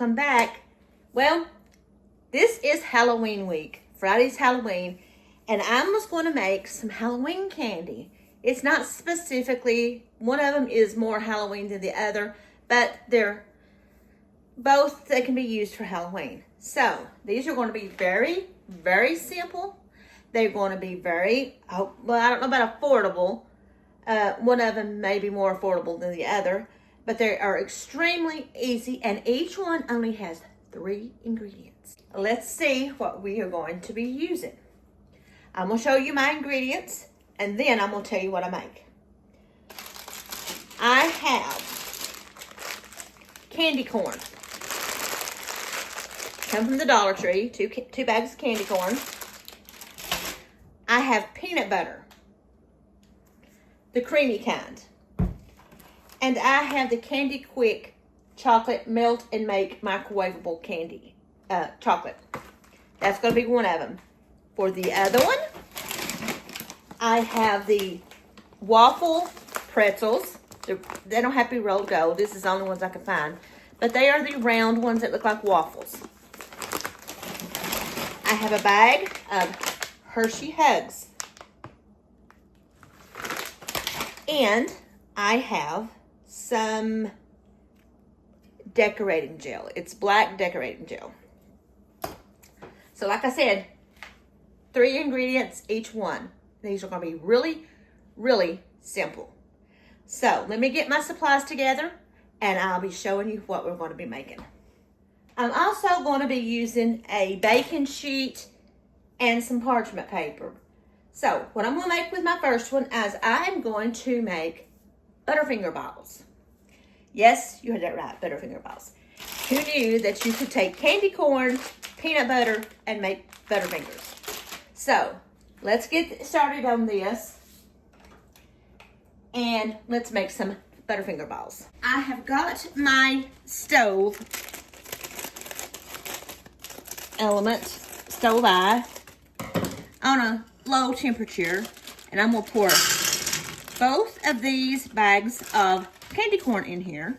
welcome back. Well, this is Halloween week. Friday's Halloween, and I'm just going to make some Halloween candy. It's not specifically, one of them is more Halloween than the other, but they're both, they can be used for Halloween. So, these are going to be very, very simple. They're going to be very, well, I don't know about affordable. One of them may be more affordable than the other, but they are extremely easy, and each one only has 3 ingredients. Let's see what we are going to be using. I'm going to show you my ingredients, and then I'm going to tell you what I make. I have candy corn. Come from the Dollar Tree, two bags of candy corn. I have peanut butter, the creamy kind. And I have the Candy Quick chocolate melt and make microwavable candy chocolate. That's going to be one of them. For the other one, I have the waffle pretzels. They don't have to be rolled gold. This is the only ones I can find. But they are the round ones that look like waffles. I have a bag of Hershey Hugs. And I have some decorating gel. It's black decorating gel. So like I said, 3 ingredients each one. These are going to be really, really simple. So let me get my supplies together and I'll be showing you what we're going to be making. I'm also going to be using a baking sheet and some parchment paper. So what I'm going to make with my first one is I'm going to make Butterfinger balls. Yes, you heard that right, Butterfinger balls. Who knew that you could take candy corn, peanut butter, and make Butterfingers? So let's get started on this and let's make some Butterfinger balls. I have got my stove eye on a low temperature, and I'm going to pour both of these bags of candy corn in here.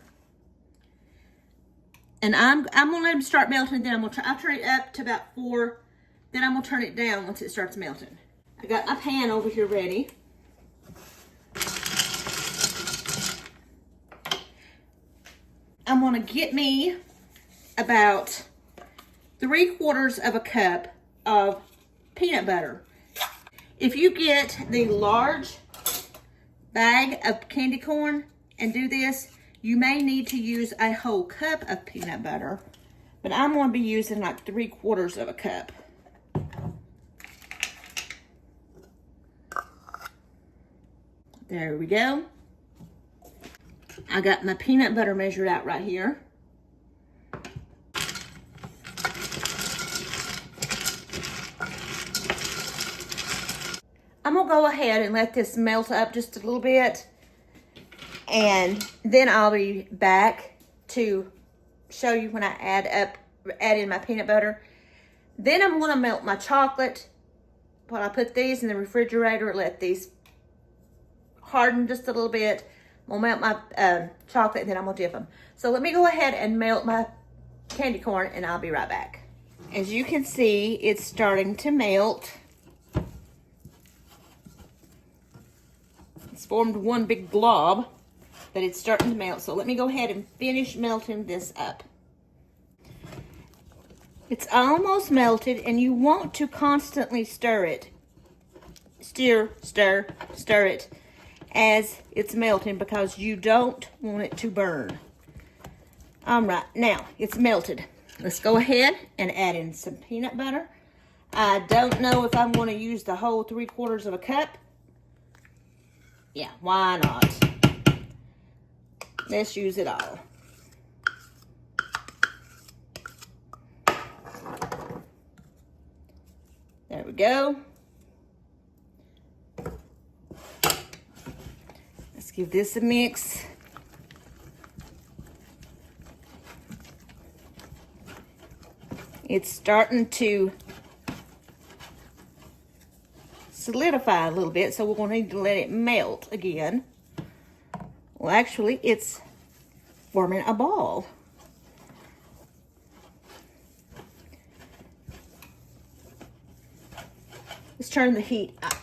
And I'm going to let them start melting, then I'll turn it up to about 4, then I'm going to turn it down once it starts melting. I got my pan over here ready. I'm going to get me about 3/4 of a cup of peanut butter. If you get the large bag of candy corn and do this, you may need to use a whole cup of peanut butter, but I'm going to be using like 3/4 of a cup. There we go. I got my peanut butter measured out right here. I'm going to go ahead and let this melt up just a little bit, and then I'll be back to show you when I add in my peanut butter. Then I'm going to melt my chocolate. While I put these in the refrigerator, let these harden just a little bit. I'm going to melt my chocolate, and then I'm going to dip them. So let me go ahead and melt my candy corn, and I'll be right back. As you can see, it's starting to melt. It's formed one big glob, but it's starting to melt. So let me go ahead and finish melting this up. It's almost melted, and you want to constantly stir it. Stir it as it's melting because you don't want it to burn. All right, now it's melted. Let's go ahead and add in some peanut butter. I don't know if I'm going to use the whole 3/4 of a cup. Yeah, why not? Let's use it all. There we go. Let's give this a mix. It's starting to solidify a little bit, so we're going to need to let it melt again. Well, actually, it's forming a ball. Let's turn the heat up.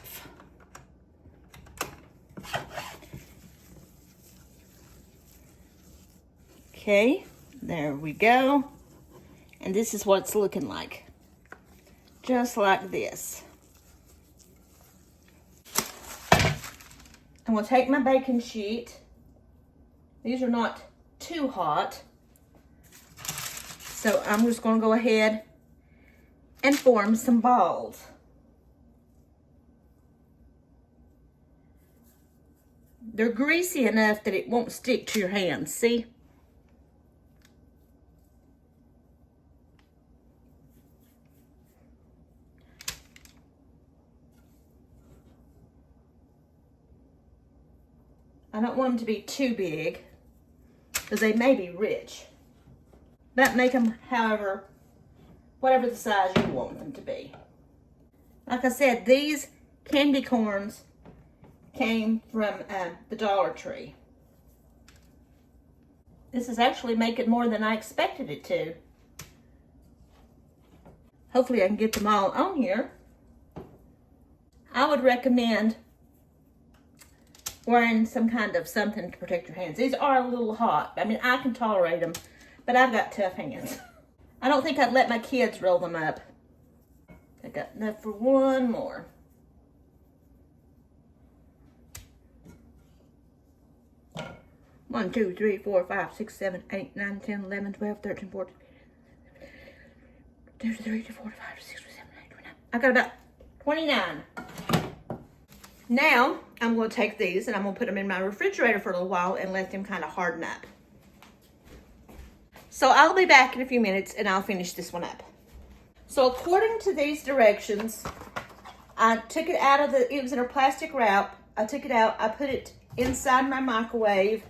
Okay, there we go. And this is what it's looking like. Just like this. I'm going to take my baking sheet. These are not too hot. So I'm just going to go ahead and form some balls. They're greasy enough that it won't stick to your hands, see? I don't want them to be too big because they may be rich. But make them, however, whatever the size you want them to be. Like I said, these candy corns came from the Dollar Tree. This is actually making more than I expected it to. Hopefully I can get them all on here. I would recommend wearing some kind of something to protect your hands. These are a little hot. I mean, I can tolerate them, but I've got tough hands. I don't think I'd let my kids roll them up. I got enough for one more. One, 2, 3, 4, 5, 6, 7, 8, 9, 10, 11, 12, 13, 14, 2, 3, 4, 5, 6, 7, 8, 9. I got about 29. Now, I'm going to take these and I'm going to put them in my refrigerator for a little while and let them kind of harden up. So I'll be back in a few minutes and I'll finish this one up. So according to these directions, I took it out of it was in a plastic wrap. I took it out, I put it inside my microwave,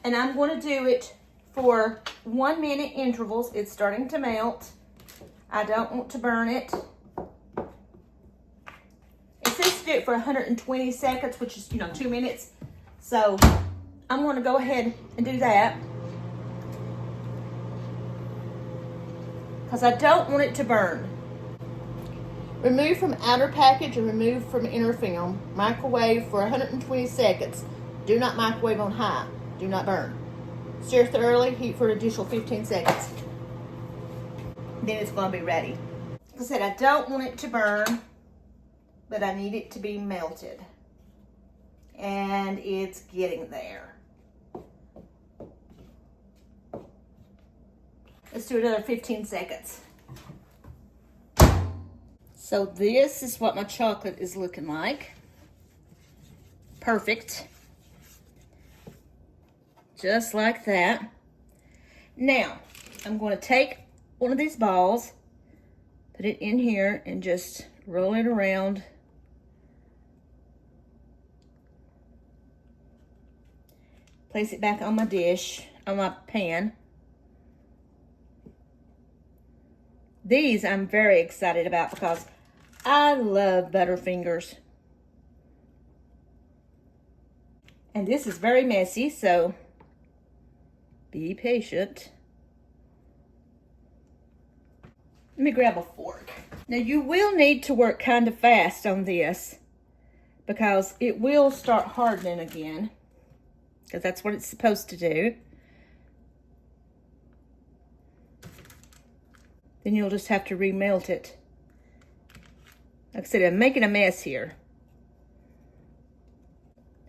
and I'm going to do it for 1 minute intervals. It's starting to melt. I don't want to burn it. It says to do it for 120 seconds, which is, 2 minutes. So I'm going to go ahead and do that, because I don't want it to burn. Remove from outer package and remove from inner film. Microwave for 120 seconds. Do not microwave on high. Do not burn. Stir thoroughly. Heat for an additional 15 seconds. Then it's going to be ready. Like I said, I don't want it to burn, but I need it to be melted. And it's getting there. Let's do another 15 seconds. So this is what my chocolate is looking like. Perfect. Just like that. Now, I'm going to take one of these balls, put it in here, and just roll it around. Place it back on my dish, on my pan. These I'm very excited about because I love Butterfingers. And this is very messy, so be patient. Let me grab a fork. Now you will need to work kind of fast on this because it will start hardening again, because that's what it's supposed to do. Then you'll just have to remelt it. Like I said, I'm making a mess here.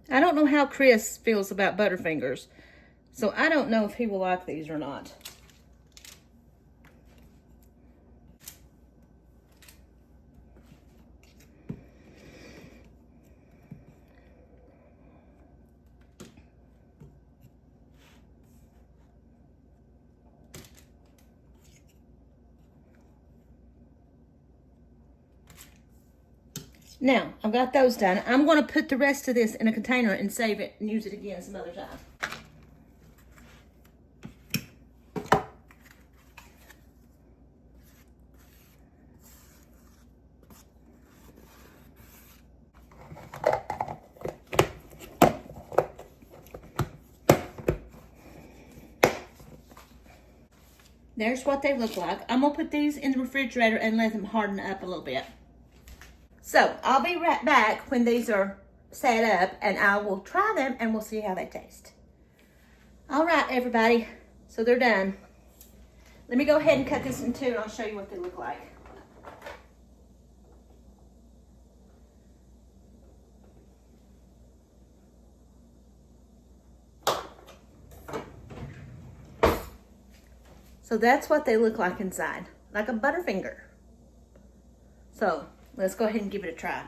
I don't know how Chris feels about Butterfingers, so I don't know if he will like these or not. Now, I've got those done. I'm going to put the rest of this in a container and save it and use it again some other time. There's what they look like. I'm going to put these in the refrigerator and let them harden up a little bit. So I'll be right back when these are set up, and I will try them and we'll see how they taste. All right, everybody, so they're done. Let me go ahead and cut this in two and I'll show you what they look like. So that's what they look like inside, like a Butterfinger. So let's go ahead and give it a try.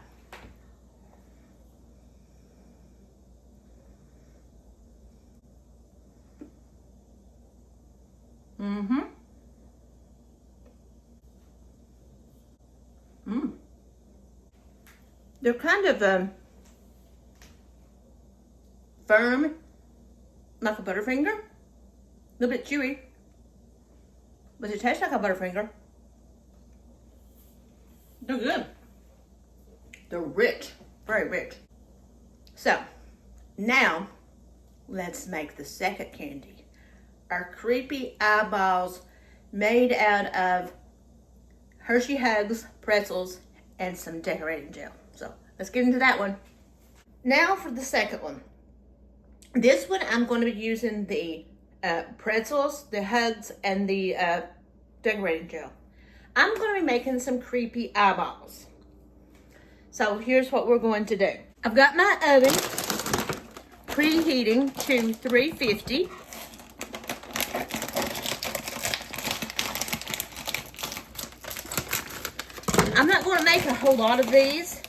They're kind of firm, like a Butterfinger. A little bit chewy, but it tastes like a Butterfinger. They're good. They're rich, very rich. So now let's make the second candy. Our creepy eyeballs made out of Hershey Hugs, pretzels, and some decorating gel. So let's get into that one. Now for the second one. This one I'm going to be using the pretzels, the Hugs, and the decorating gel. I'm going to be making some creepy eyeballs. So here's what we're going to do. I've got my oven preheating to 350. I'm not going to make a whole lot of these.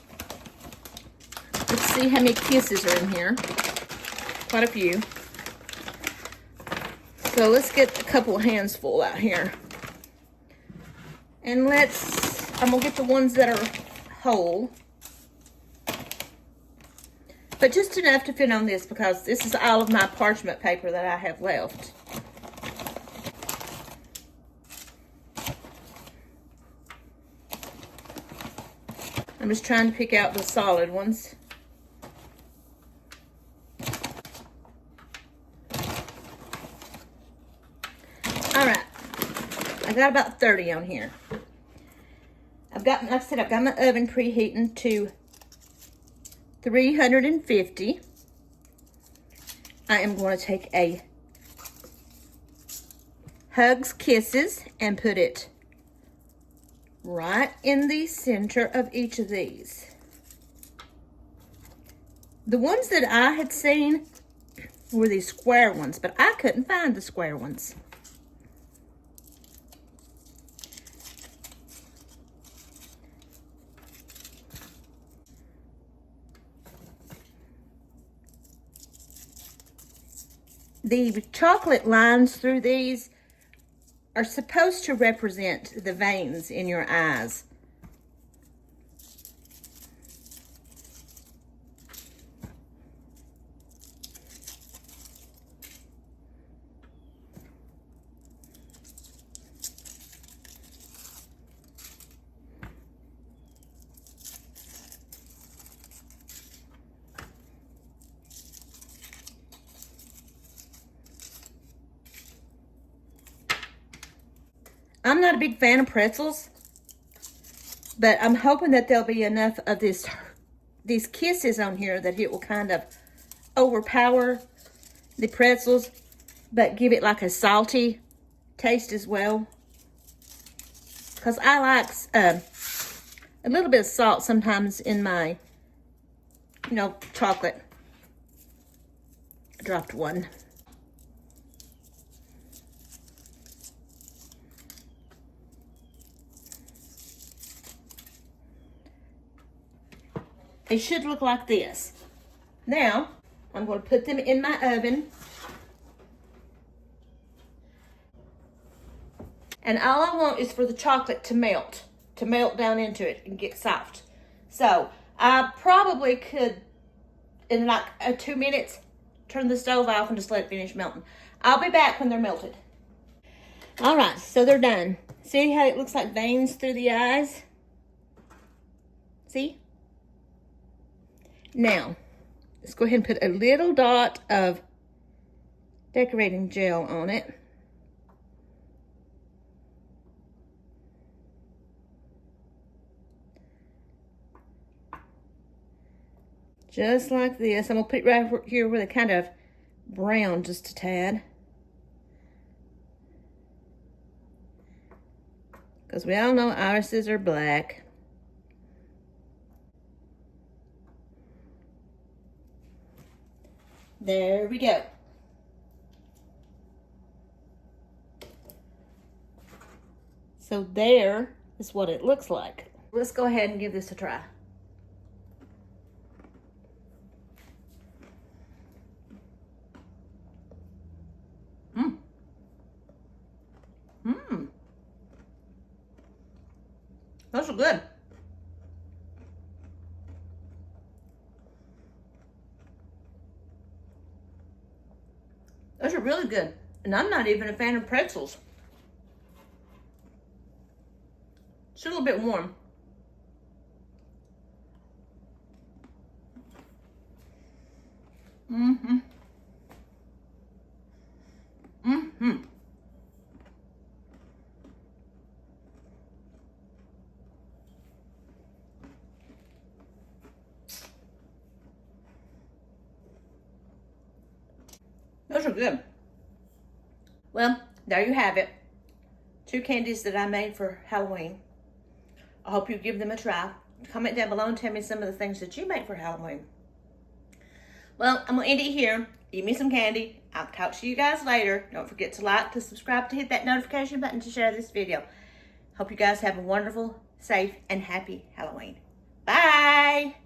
Let's see how many kisses are in here. Quite a few. So let's get a couple of hands full out here. And I'm going to get the ones that are whole. But just enough to fit on this, because this is all of my parchment paper that I have left. I'm just trying to pick out the solid ones. All right, I got about 30 on here. Like I said, I've got my oven preheating to 350. I am going to take a Hugs Kisses and put it right in the center of each of these. The ones that I had seen were these square ones, but I couldn't find the square ones. The chocolate lines through these are supposed to represent the veins in your eyes. I'm not a big fan of pretzels, but I'm hoping that there'll be enough of these kisses on here that it will kind of overpower the pretzels, but give it like a salty taste as well. Because I like a little bit of salt sometimes in my, chocolate. I dropped one. They should look like this. Now, I'm going to put them in my oven. And all I want is for the chocolate to melt down into it and get soft. So, I probably could, in like 2 minutes, turn the stove off and just let it finish melting. I'll be back when they're melted. All right, so they're done. See how it looks like veins through the eyes? See? Now, let's go ahead and put a little dot of decorating gel on it. Just like this. I'm going to put it right here where they kind of brown just a tad. Because we all know irises are black. There we go. So there is what it looks like. Let's go ahead and give this a try. Those are good. Those are really good. And I'm not even a fan of pretzels. It's a little bit warm. Those are good. Well, there you have it. 2 candies that I made for Halloween. I hope you give them a try. Comment down below and tell me some of the things that you make for Halloween. Well, I'm going to end it here. Eat me some candy. I'll talk to you guys later. Don't forget to like, to subscribe, to hit that notification button, to share this video. Hope you guys have a wonderful, safe, and happy Halloween. Bye!